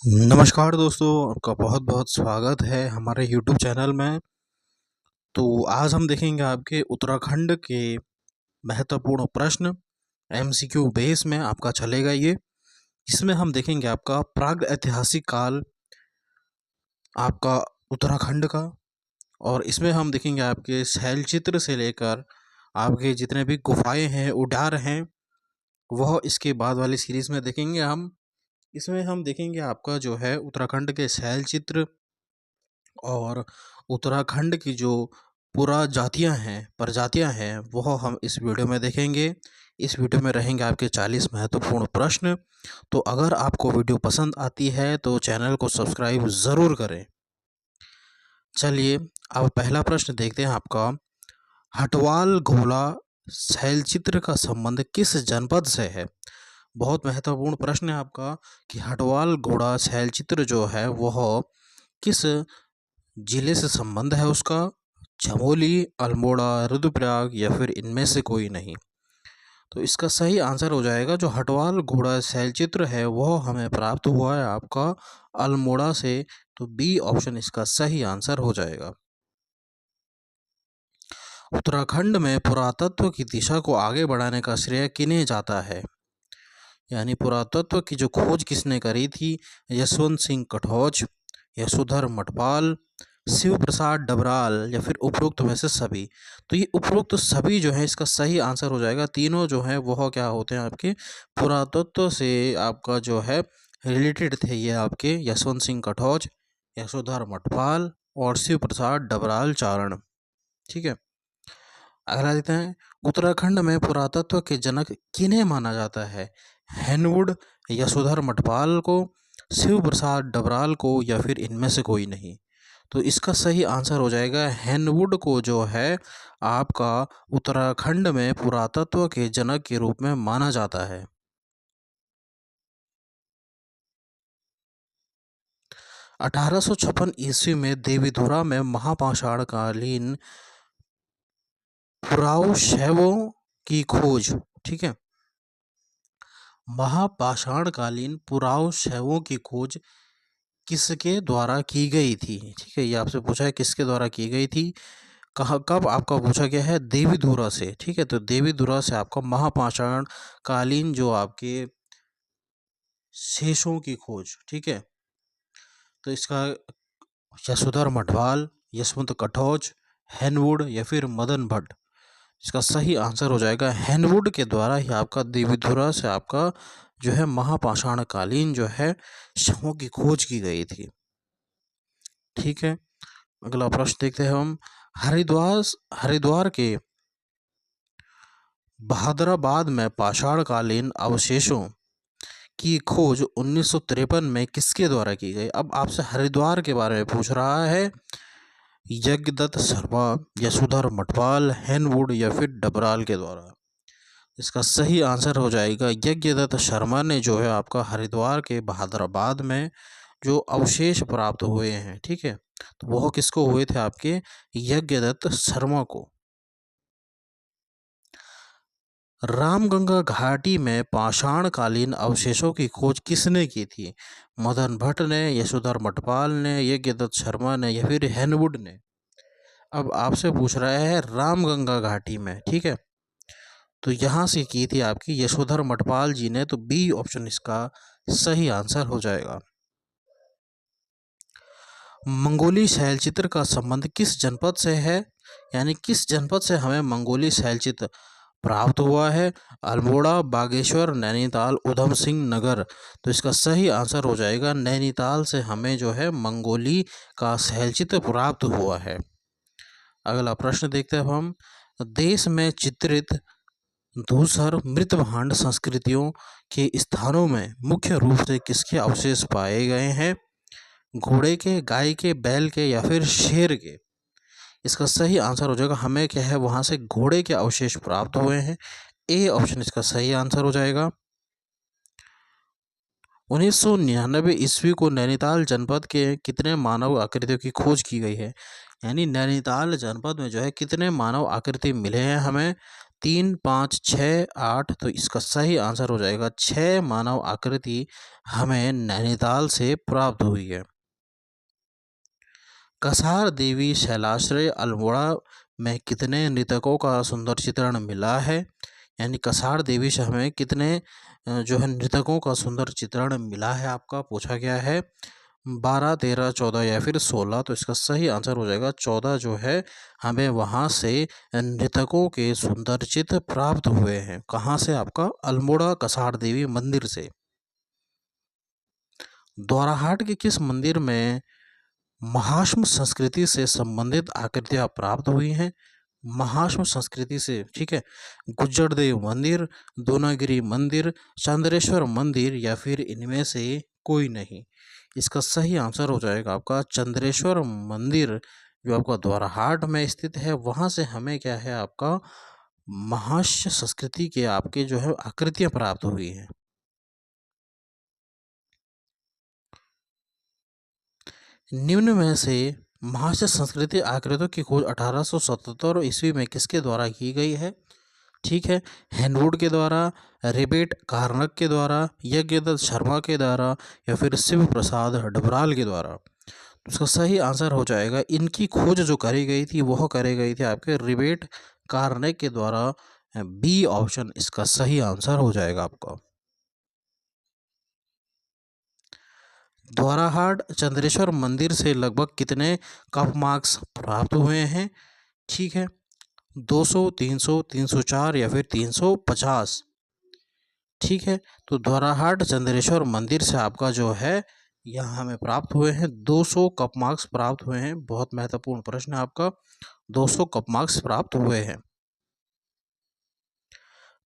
नमस्कार दोस्तों, आपका बहुत बहुत स्वागत है हमारे यूट्यूब चैनल में। तो आज हम देखेंगे आपके उत्तराखंड के महत्वपूर्ण प्रश्न। एमसीक्यू बेस में आपका चलेगा ये। इसमें हम देखेंगे आपका प्राग ऐतिहासिक काल आपका उत्तराखंड का, और इसमें हम देखेंगे आपके शैलचित्र से लेकर आपके जितने भी गुफाएं हैं, उडार हैं, वह इसके बाद वाली सीरीज़ में देखेंगे हम। इसमें हम देखेंगे आपका जो है उत्तराखंड के शैलचित्र और उत्तराखंड की जो पुराजातियाँ हैं, प्रजातियाँ हैं, वह हम इस वीडियो में देखेंगे। इस वीडियो में रहेंगे आपके 40 महत्वपूर्ण प्रश्न। तो अगर आपको वीडियो पसंद आती है तो चैनल को सब्सक्राइब ज़रूर करें। चलिए, अब पहला प्रश्न देखते हैं आपका। हटवाल घोला शैलचित्र का संबंध किस जनपद से है? बहुत महत्वपूर्ण प्रश्न है आपका कि हटवाल घोड़ा शैलचित्र जो है वह किस जिले से संबंध है उसका। चमोली, अल्मोड़ा, रुद्रप्रयाग या फिर इनमें से कोई नहीं। तो इसका सही आंसर हो जाएगा, जो हटवाल घोड़ा शैलचित्र है वह हमें प्राप्त हुआ है आपका अल्मोड़ा से। तो बी ऑप्शन इसका सही आंसर हो जाएगा। उत्तराखंड में पुरातत्व की दिशा को आगे बढ़ाने का श्रेय किन्हें जाता है? यानी पुरातत्व की जो खोज किसने करी थी? यशवंत सिंह कटौज, यशोधर मठपाल, शिव प्रसाद डबराल या फिर उपरोक्त में से सभी। तो ये उपरोक्त सभी जो है इसका सही आंसर हो जाएगा। तीनों जो है वह क्या होते हैं आपके पुरातत्व से आपका जो है रिलेटेड थे। ये आपके यशवंत सिंह कटौज, यशोधर मठपाल और शिव प्रसाद डबराल चारण। ठीक है, अगला देखते हैं। उत्तराखंड में पुरातत्व के जनक किन्हें माना जाता है? हैनवुड, यशोधर मठपाल को, शिव प्रसाद डबराल को या फिर इनमें से कोई नहीं। तो इसका सही आंसर हो जाएगा हैनवुड को जो है आपका उत्तराखंड में पुरातत्व के जनक के रूप में माना जाता है। 1856 ईस्वी में देवीधुरा में महापाषाणकालीन पुरावशैवों की खोज। ठीक है, महापाषाणकालीन पुरावशैवों की खोज किसके द्वारा की गई थी? ठीक है, ये आपसे पूछा है किसके द्वारा की गई थी, कहाँ, कब आपका पूछा गया है? देवीधुरा से। ठीक है, तो देवीधुरा से आपका महापाषाण कालीन जो आपके शेषों की खोज। ठीक है, तो इसका यशोधर मठवाल, यशवंत कटौज, हैनवुड या फिर मदन भट्ट। इसका सही आंसर हो जाएगा हैनवुड के द्वारा ही आपका देवीधुरा से आपका जो है महापाषाण कालीन जो है शवों की खोज की गई थी। ठीक है, अगला प्रश्न देखते हैं हम। हरिद्वार हरिद्वार के बहादराबाद में पाषाणकालीन अवशेषों की खोज 1953 में किसके द्वारा की गई? अब आपसे हरिद्वार के बारे में पूछ रहा है। यज्ञदत्त शर्मा, यशोधर मठपाल, हैनवुड या फिर डबराल के द्वारा। इसका सही आंसर हो जाएगा यज्ञदत्त शर्मा ने जो है आपका हरिद्वार के बहादराबाद में जो अवशेष प्राप्त हुए हैं। ठीक है, तो वह किसको हुए थे? आपके यज्ञदत्त शर्मा को। रामगंगा घाटी में पाषाणकालीन अवशेषों की खोज किसने की थी? मदन भट्ट ने, यशोधर मठपाल ने, यज्ञदत्त शर्मा ने या फिर हैनवुड ने। अब आपसे पूछ रहा है रामगंगा घाटी में। ठीक है, तो यहाँ से की थी आपकी यशोधर मठपाल जी ने। तो बी ऑप्शन इसका सही आंसर हो जाएगा। मंगोली शैलचित्र का संबंध किस जनपद से है? यानी किस जनपद से हमें मंगोली शैलचित्र प्राप्त हुआ है? अल्मोड़ा, बागेश्वर, नैनीताल, उधम सिंह नगर। तो इसका सही आंसर हो जाएगा नैनीताल से हमें जो है मंगोली का शैलचित्र प्राप्त हुआ है। अगला प्रश्न देखते हैं हम। देश में चित्रित धूसर मृतभांड संस्कृतियों के स्थानों में मुख्य रूप से किसके अवशेष पाए गए हैं? घोड़े के, गाय के, बैल के या फिर शेर के। इसका सही आंसर हो जाएगा हमें क्या है वहाँ से घोड़े के अवशेष प्राप्त हुए हैं। ए ऑप्शन इसका सही आंसर हो जाएगा। 1999 ईस्वी को नैनीताल जनपद के कितने मानव आकृतियों की खोज की गई है? यानी नैनीताल जनपद में जो है कितने मानव आकृति मिले हैं हमें? 3, 5, 6, 8। तो इसका सही आंसर हो जाएगा 6 मानव आकृति हमें नैनीताल से प्राप्त हुई है। कसार देवी शैलाश्रय अल्मोड़ा में कितने नृतकों का सुंदर चित्रण मिला है? यानी कसार देवी से हमें कितने जो है नृतकों का सुंदर चित्रण मिला है आपका पूछा गया है। 12, 13, 14 या फिर 16। तो इसका सही आंसर हो जाएगा 14 जो है हमें वहाँ से नृतकों के सुंदर चित्र प्राप्त हुए हैं। कहाँ से? आपका अल्मोड़ा कसार देवी मंदिर से। द्वाराहाट के किस मंदिर में महाश्म संस्कृति से संबंधित आकृतियाँ प्राप्त हुई हैं? महाश्म संस्कृति से, ठीक है। गुज्जर देव मंदिर, दोनागिरी मंदिर, चंद्रेश्वर मंदिर या फिर इनमें से कोई नहीं। इसका सही आंसर हो जाएगा आपका चंद्रेश्वर मंदिर जो आपका द्वाराहाट में स्थित है। वहाँ से हमें क्या है आपका महाश्म संस्कृति के आपके जो है आकृतियाँ प्राप्त हुई हैं। निम्न में से महाश्म संस्कृति आकृतियों की खोज 1877 ईस्वी में किसके द्वारा की गई है? ठीक है, हेनवुड के द्वारा, रिबेट कार्नक के द्वारा, यज्ञदत्त शर्मा के द्वारा या फिर शिव प्रसाद डबराल के द्वारा। तो इसका सही आंसर हो जाएगा इनकी खोज जो करी गई थी वह करी गई थी आपके रिबेट कार्नक के द्वारा। बी ऑप्शन इसका सही आंसर हो जाएगा आपका। द्वाराहाट चंद्रेश्वर मंदिर से लगभग कितने कप मार्क्स प्राप्त हुए हैं? ठीक है, 200, 300, 304 या फिर 350। ठीक है, तो द्वाराहाट चंद्रेश्वर मंदिर से आपका जो है यहाँ हमें प्राप्त हुए हैं 200 कप मार्क्स प्राप्त हुए हैं। बहुत महत्वपूर्ण प्रश्न है आपका, 200 कप मार्क्स प्राप्त हुए हैं।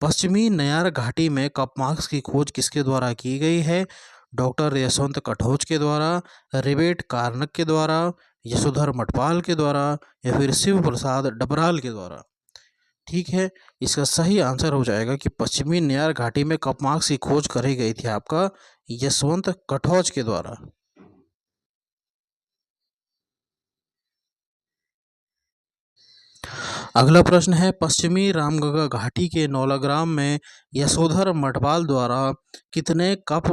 पश्चिमी नयार घाटी में कप मार्क्स की खोज किसके द्वारा की गई है? डॉक्टर यशवंत कठोच के द्वारा, रिबेट कार्नक के द्वारा, यशोधर मटपाल के द्वारा या फिर शिव प्रसाद डबराल के द्वारा। ठीक है, इसका सही आंसर हो जाएगा कि पश्चिमी नयार घाटी में कप मार्क्स की खोज करी गई थी आपका यशवंत कठोच के द्वारा। अगला प्रश्न है, पश्चिमी रामगंगा घाटी के नौलाग्राम में यशोधर मटपाल द्वारा कितने कप,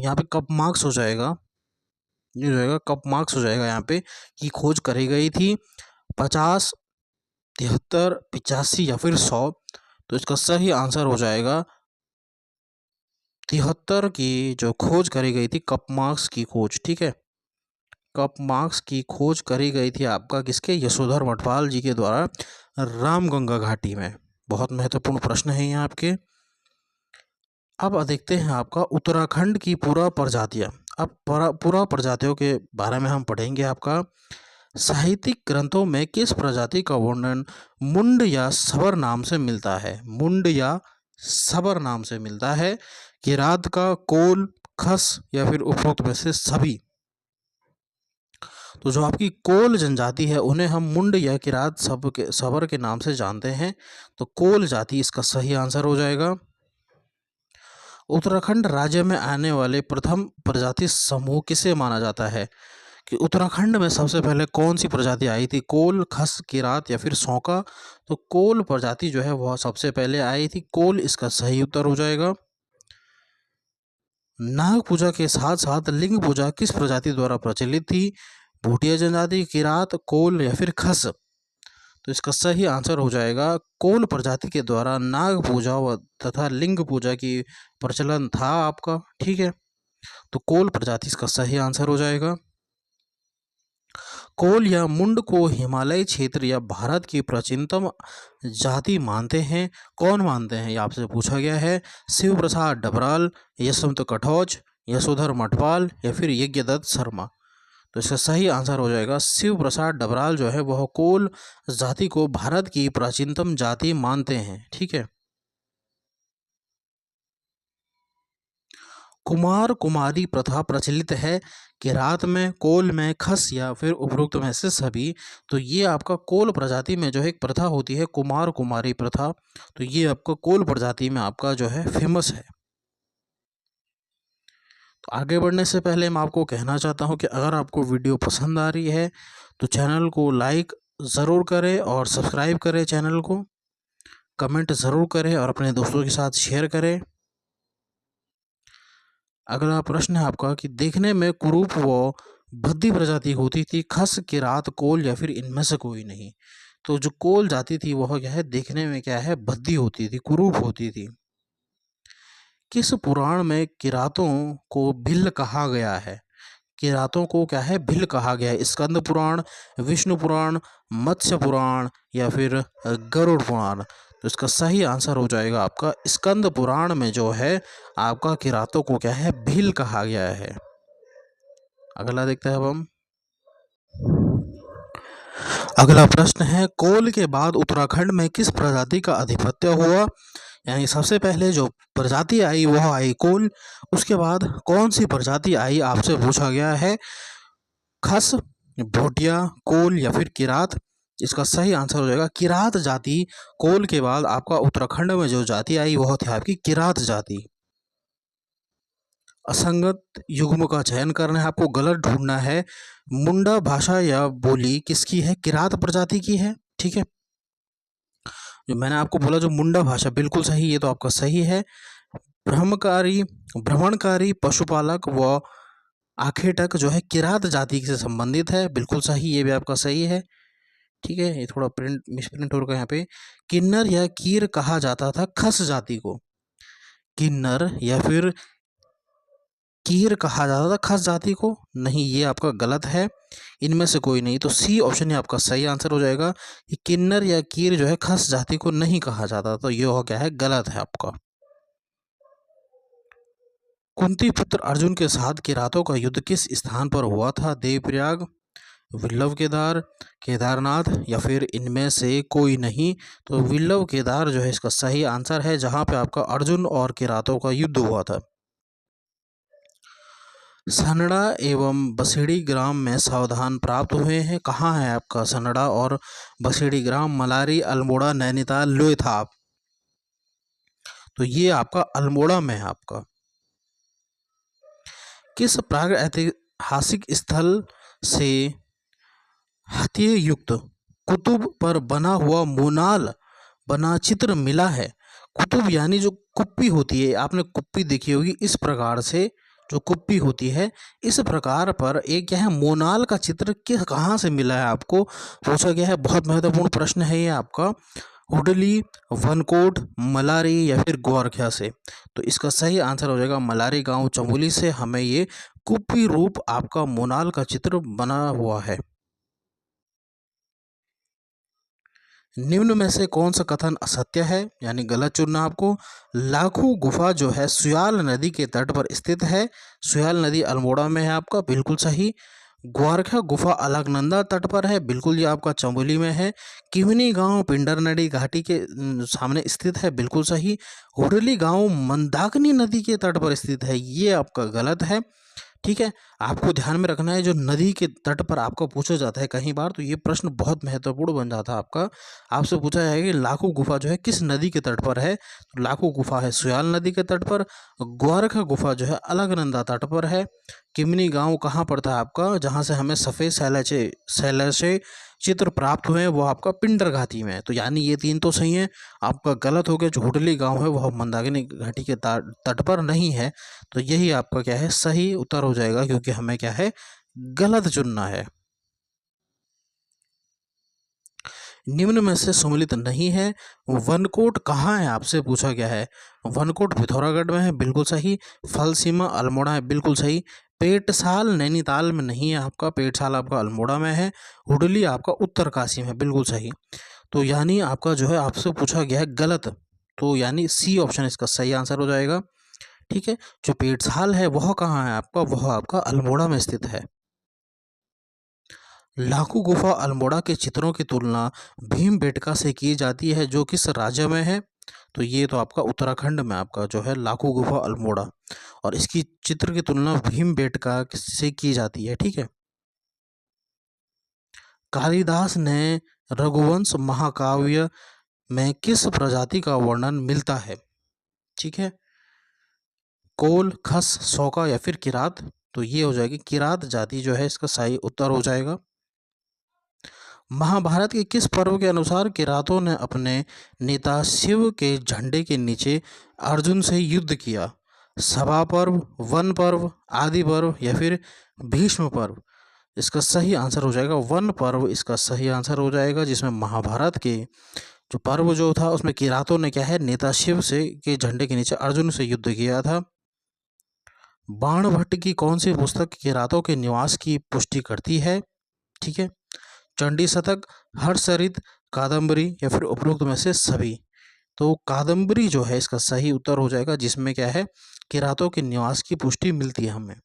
यहाँ पे कप मार्क्स हो जाएगा, ये हो जाएगा कप मार्क्स हो जाएगा यहाँ पे, की खोज करी गई थी 50, 73, 85 या फिर 100। तो इसका सही आंसर हो जाएगा 73 की जो खोज करी गई थी कप मार्क्स की खोज। ठीक है, कप मार्क्स की खोज करी गई थी आपका किसके? यशोधर मटपाल जी के द्वारा रामगंगा घाटी में। बहुत महत्वपूर्ण प्रश्न है यहाँ आपके। अब देखते हैं आपका उत्तराखंड की पुरा प्रजातियाँ। अब पुरा प्रजातियों के बारे में हम पढ़ेंगे। आपका साहित्यिक ग्रंथों में किस प्रजाति का वर्णन मुंड या सबर नाम से मिलता है? मुंड या सबर नाम से मिलता है। किरात का, कोल, खस या फिर उपरोक्त में से सभी। तो जो आपकी कोल जनजाति है उन्हें हम मुंड या किरात सबर के नाम से जानते हैं। तो कोल जाति इसका सही आंसर हो जाएगा। उत्तराखंड राज्य में आने वाले प्रथम प्रजाति समूह किसे माना जाता है? कि उत्तराखंड में सबसे पहले कौन सी प्रजाति आई थी? कोल, खस, किरात या फिर सौका। तो कोल प्रजाति जो है वह सबसे पहले आई थी। कोल इसका सही उत्तर हो जाएगा। नाग पूजा के साथ साथ लिंग पूजा किस प्रजाति द्वारा प्रचलित थी? भूटिया जनजाति, किरात, कोल या फिर खस। तो इसका सही आंसर हो जाएगा कोल प्रजाति के द्वारा नाग पूजा व तथा लिंग पूजा की प्रचलन था आपका। ठीक है, तो कोल प्रजाति इसका सही आंसर हो जाएगा। कोल या मुंड को हिमालय क्षेत्र या भारत की प्राचीनतम जाति मानते हैं। कौन मानते हैं, ये आपसे पूछा गया है। शिव प्रसाद डबराल, यशवंत कठोच, यशोधर मटपाल या फिर यज्ञदत्त शर्मा। तो इसका सही आंसर हो जाएगा शिव प्रसाद डबराल जो है वह कोल जाति को भारत की प्राचीनतम जाति मानते हैं। ठीक है, कुमार कुमारी प्रथा प्रचलित है किरात में, कोल में, खस या फिर उपरोक्त में से सभी। तो ये आपका कोल प्रजाति में जो है एक प्रथा होती है कुमार कुमारी प्रथा। तो ये आपका कोल प्रजाति में आपका जो है फेमस है। तो आगे बढ़ने से पहले मैं आपको कहना चाहता हूँ कि अगर आपको वीडियो पसंद आ रही है तो चैनल को लाइक ज़रूर करें और सब्सक्राइब करें चैनल को। कमेंट ज़रूर करें और अपने दोस्तों के साथ शेयर करें। अगला प्रश्न है आपका कि देखने में कुरूप व भद्दी प्रजाति होती थी, खस, किरात, कोल या फिर इनमें से कोई नहीं। तो जो कोल जाति थी वह क्या है, देखने में क्या है, भद्दी होती थी, कुरूप होती थी। किस पुराण में किरातों को भिल्ल कहा गया है? किरातों को क्या है, भिल्ल कहा गया है। स्कंद पुराण, विष्णु पुराण, मत्स्य पुराण या फिर गरुड़ पुराण। तो इसका सही आंसर हो जाएगा आपका स्कंद पुराण में जो है आपका किरातों को क्या है, भील कहा गया है। अगला देखते हैं अब हम। अगला प्रश्न है, कोल के बाद उत्तराखंड में किस प्रजाति का अधिपत्य हुआ? यानी सबसे पहले जो प्रजाति आई वह आई कोल, उसके बाद कौन सी प्रजाति आई आपसे पूछा गया है, खस, भोटिया, कोल या फिर किरात। इसका सही आंसर हो जाएगा किरात जाति। कोल के बाद आपका उत्तराखंड में जो जाति आई वह थी आपकी किरात जाति। असंगत युग्म का चयन करना है आपको, गलत ढूंढना है। मुंडा भाषा या बोली किसकी है? किरात प्रजाति की है। ठीक है, जो मैंने आपको बोला जो मुंडा भाषा, बिल्कुल सही, ये तो आपका सही है। भ्रमणकारी पशुपालक व आखेटक जो है किरात जाति से संबंधित है, बिल्कुल सही, ये भी आपका सही है। ठीक है, ये थोड़ा प्रिंट मिसप्रिंट हो रहा है यहाँ पे। किन्नर या कीर कहा जाता था खस जाति को। किन्नर या फिर कीर कहा जाता था खस जाति को, नहीं, ये आपका गलत है, इनमें से कोई नहीं। तो सी ऑप्शन है आपका सही आंसर हो जाएगा कि किन्नर या कीर जो है खस जाति को नहीं कहा जाता। तो ये हो क्या है, गलत है आपका। कुंती पुत्र अर्जुन के साथ किरातों का युद्ध किस स्थान पर हुआ था? देवप्रयाग, विल्लव केदार, केदारनाथ या फिर इनमें से कोई नहीं। तो विल्लव केदार जो है इसका सही आंसर है, जहां पे आपका अर्जुन और किरातों का युद्ध हुआ था। सनड़ा एवं बसेड़ी ग्राम में सावधान प्राप्त हुए हैं, कहाँ है आपका सनड़ा और बसेड़ी ग्राम? मलारी, अल्मोड़ा, नैनीताल, लोथाप। तो ये आपका अल्मोड़ा में है आपका। किस प्राग ऐतिहासिक स्थल से हथिये युक्त कुतुब पर बना हुआ मोनाल बना चित्र मिला है? कुतुब यानी जो कुप्पी होती है, आपने कुप्पी देखी होगी, इस प्रकार से जो कुप्पी होती है इस प्रकार पर एक क्या है, मोनाल का चित्र किस कहाँ से मिला है आपको पूछा गया है। बहुत महत्वपूर्ण प्रश्न है ये आपका। हुडली, वनकोट, मलारी या फिर ग्वारख्या से। तो इसका सही आंसर हो जाएगा मलारी गांव चमोली से हमें ये कुप्पी रूप आपका मोनाल का चित्र बना हुआ है। निम्न में से कौन सा कथन असत्य है, यानी गलत चुनना आपको? लाखू गुफा जो है सुयाल नदी के तट पर स्थित है। सुयाल नदी अल्मोड़ा में है आपका, बिल्कुल सही। ग्वारखा गुफा अलकनंदा तट पर है, बिल्कुल, ये आपका चमोली में है। किवनी गांव पिंडर नदी घाटी के सामने स्थित है, बिल्कुल सही। हुडली गांव मंदाकिनी नदी के तट पर स्थित है, ये आपका गलत है। ठीक है, आपको ध्यान में रखना है जो नदी के तट पर आपको पूछा जाता है कई बार, तो ये प्रश्न बहुत महत्वपूर्ण बन जाता है आपका। आपसे पूछा जाएगा कि लाखू गुफा जो है किस नदी के तट पर है? तो लाखू गुफा है सुयाल नदी के तट पर। ग्वारखा गुफा जो है अलकनंदा तट पर है। किमनी गांव कहाँ पर था आपका, जहाँ से हमें सफ़ेद शैलचे चित्र प्राप्त हुए हैं, वो आपका पिंडर घाटी में है। तो यानी ये तीन तो सही है, आपका गलत हो गया। जो हुडली गांव है वह मंदाकिनी घाटी के तट पर नहीं है। तो यही आपका क्या है, सही उत्तर हो जाएगा, क्योंकि हमें क्या है, गलत चुनना है। निम्न में से सम्मिलित नहीं है। वनकोट कहाँ है आपसे पूछा गया है। वनकोट पिथौरागढ़ में है, बिल्कुल सही। फलसीमा अल्मोड़ा है, बिल्कुल सही। पेटसाल नैनीताल में नहीं है आपका, पेटसाल आपका अल्मोड़ा में है। हुडली आपका उत्तरकाशी में है, बिल्कुल सही। तो यानी आपका जो है आपसे पूछा गया है गलत, तो यानी सी ऑप्शन इसका सही आंसर हो जाएगा। ठीक है, जो पेटसाल है वह कहाँ है आपका, वह आपका अल्मोड़ा में स्थित है। लाखू गुफा अल्मोड़ा के चित्रों की तुलना भीमबेटका से की जाती है, जो किस राज्य में है? तो ये तो आपका उत्तराखंड में आपका जो है लाखू गुफा अल्मोड़ा, और इसकी चित्र की तुलना भीमबेटका से की जाती है। ठीक है, कालिदास ने रघुवंश महाकाव्य में किस प्रजाति का वर्णन मिलता है? ठीक है, कोल, खस, शौका या फिर किरात। तो ये हो जाएगी किरात जाति जो है, इसका सही उत्तर हो जाएगा। महाभारत के किस पर्व के अनुसार किरातों ने अपने नेता शिव के झंडे के नीचे अर्जुन से युद्ध किया? सभा पर्व, वन पर्व, आदि पर्व या फिर भीष्म पर्व? इसका सही आंसर हो जाएगा वन पर्व, इसका सही आंसर हो जाएगा, जिसमें महाभारत के जो पर्व जो था उसमें किरातों ने क्या है, नेता शिव से के झंडे के नीचे अर्जुन से युद्ध किया था। बाणभट्ट की कौन सी पुस्तक किरातों के निवास की पुष्टि करती है? ठीक है, चंडी शतक, हर्षचरित, कादम्बरी या फिर उपरोक्त में से सभी? तो कादम्बरी जो है इसका सही उत्तर हो जाएगा, जिसमें क्या है, किरातों के निवास की पुष्टि मिलती है हमें।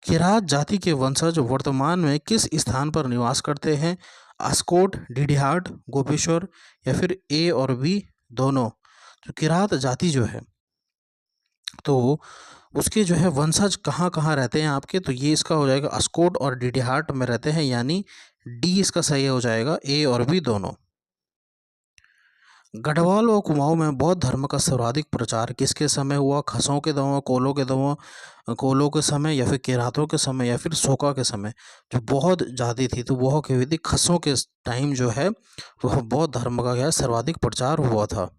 किरात जाति के वंशज वर्तमान में किस स्थान पर निवास करते हैं? अस्कोट, डीडीहाट, गोपेश्वर या फिर ए और बी दोनों? तो किरात जाति जो है तो उसके जो है वंशज कहाँ कहाँ रहते हैं आपके? तो ये इसका हो जाएगा अस्कोट और डीडीहाट में रहते हैं, यानी डी इसका सही हो जाएगा, ए और बी दोनों। गढ़वाल और कुमाऊं में बौद्ध धर्म का सर्वाधिक प्रचार किसके समय हुआ? खसों के दौरान, कोलों के समय या फिर किरातों के समय या फिर शोका के समय? जो बौद्ध जाति थी तो वह की हुई थी खसों के टाइम जो है वह बौद्ध धर्म का क्या है, सर्वाधिक प्रचार हुआ था।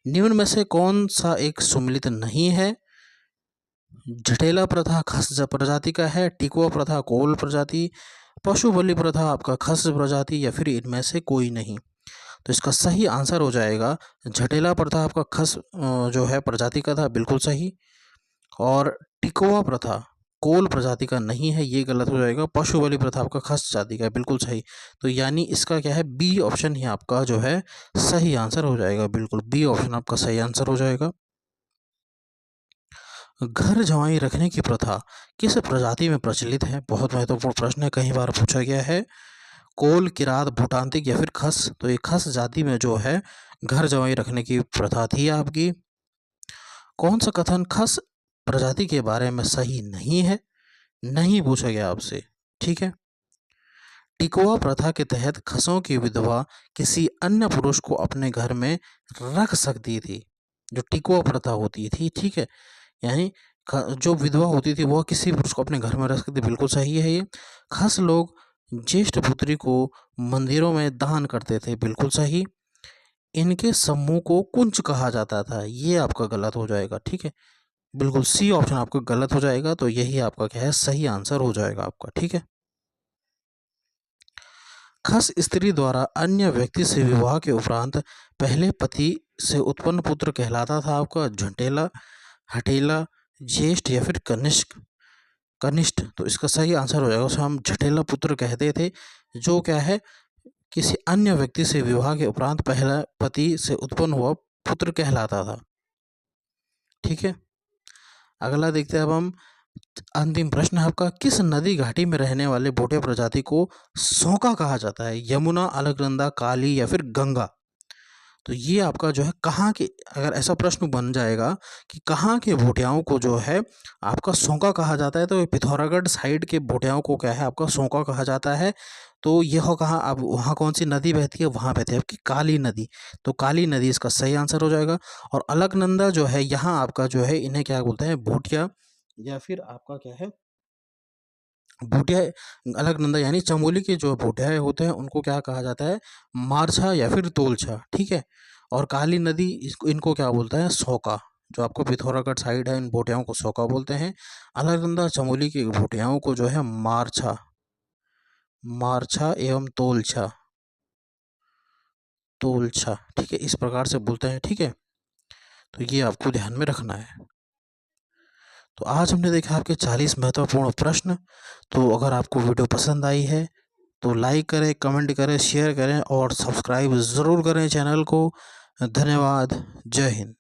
निम्न में से कौन सा एक सुमिलित नहीं है? जटेला प्रथा खस प्रजाति का है, टिकुआ प्रथा कोल प्रजाति, पशु बलि प्रथा आपका खस प्रजाति या फिर इनमें से कोई नहीं? तो इसका सही आंसर हो जाएगा जटेला प्रथा आपका खस जो है प्रजाति का था, बिल्कुल सही। और टिकोआ प्रथा कोल प्रजाति का नहीं है, ये गलत हो जाएगा। पशु बलि प्रथा आपका खस जाति का है, बिल्कुल सही। तो यानी इसका क्या है, बी ऑप्शन ही आपका जो है सही आंसर हो जाएगा, बिल्कुल बी ऑप्शन आपका सही आंसर हो जाएगा। घर जमाई रखने की प्रथा किस प्रजाति में प्रचलित है? बहुत महत्वपूर्ण प्रश्न है, कई बार पूछा गया है। कोल, किरात, भूटांतिक या फिर खस? तो ये खस जाति में जो है घर जमाई रखने की प्रथा थी आपकी। कौन सा कथन खस प्रजाति के बारे में सही नहीं है? नहीं पूछा गया आपसे, ठीक है। टिकोआ प्रथा के तहत खसों की विधवा किसी अन्य पुरुष को अपने घर में रख सकती थी, जो टिकोआ प्रथा होती थी, ठीक है। यानी जो विधवा होती थी वह किसी पुरुष को अपने घर में रख सकती थी, बिल्कुल सही है ये। खस लोग ज्येष्ठ पुत्री को मंदिरों में दान करते थे, बिल्कुल सही। इनके समूह को कुंज कहा जाता था, ये आपका गलत हो जाएगा, ठीक है। बिल्कुल सी ऑप्शन आपका गलत हो जाएगा, तो यही आपका क्या है, सही आंसर हो जाएगा आपका, ठीक है। खस स्त्री द्वारा अन्य व्यक्ति से विवाह के उपरांत पहले पति से उत्पन्न पुत्र कहलाता था आपका झटेला, हटेला, ज्येष्ठ या फिर कनिष्ठ? तो इसका सही आंसर हो जाएगा, उसे हम झटेला पुत्र कहते थे, जो क्या है, किसी अन्य व्यक्ति से विवाह के उपरांत पहला पति से उत्पन्न हुआ पुत्र कहलाता था, ठीक है। अगला देखते हैं अब हम। अंतिम प्रश्न है आपका, किस नदी घाटी में रहने वाले बोटे प्रजाति को सौका कहा जाता है? यमुना, अलकनंदा, काली या फिर गंगा? तो ये आपका जो है कहाँ के, अगर ऐसा प्रश्न बन जाएगा कि कहाँ के भोटियाओं को जो है आपका सौंका कहा जाता है, तो पिथौरागढ़ साइड के भोटियाओं को क्या है आपका सौंका कहा जाता है। तो ये हो कहाँ, अब वहाँ कौन सी नदी बहती है? वहाँ बहती है आपकी काली नदी, तो काली नदी इसका सही आंसर हो जाएगा। और अलकनंदा जो है यहाँ आपका जो है इन्हें क्या बोलते हैं, भोटिया या फिर आपका क्या है भोटिया। अलकनंदा यानी चमोली के जो भोटिया होते हैं उनको क्या कहा जाता है, मारछा या फिर तोलछा, ठीक है। और काली नदी इनको क्या बोलता है, सौका। जो आपको पिथौरागढ़ साइड है इन भोटियाओं को सौका बोलते हैं। अलकनंदा चमोली के भोटियाओं को जो है मारछा एवं तोलछा, ठीक है, इस प्रकार से बोलते हैं, ठीक है। तो ये आपको ध्यान में रखना है। तो आज हमने देखा आपके 40 महत्वपूर्ण प्रश्न। तो अगर आपको वीडियो पसंद आई है तो लाइक करें, कमेंट करें, शेयर करें और सब्सक्राइब ज़रूर करें चैनल को। धन्यवाद। जय हिंद।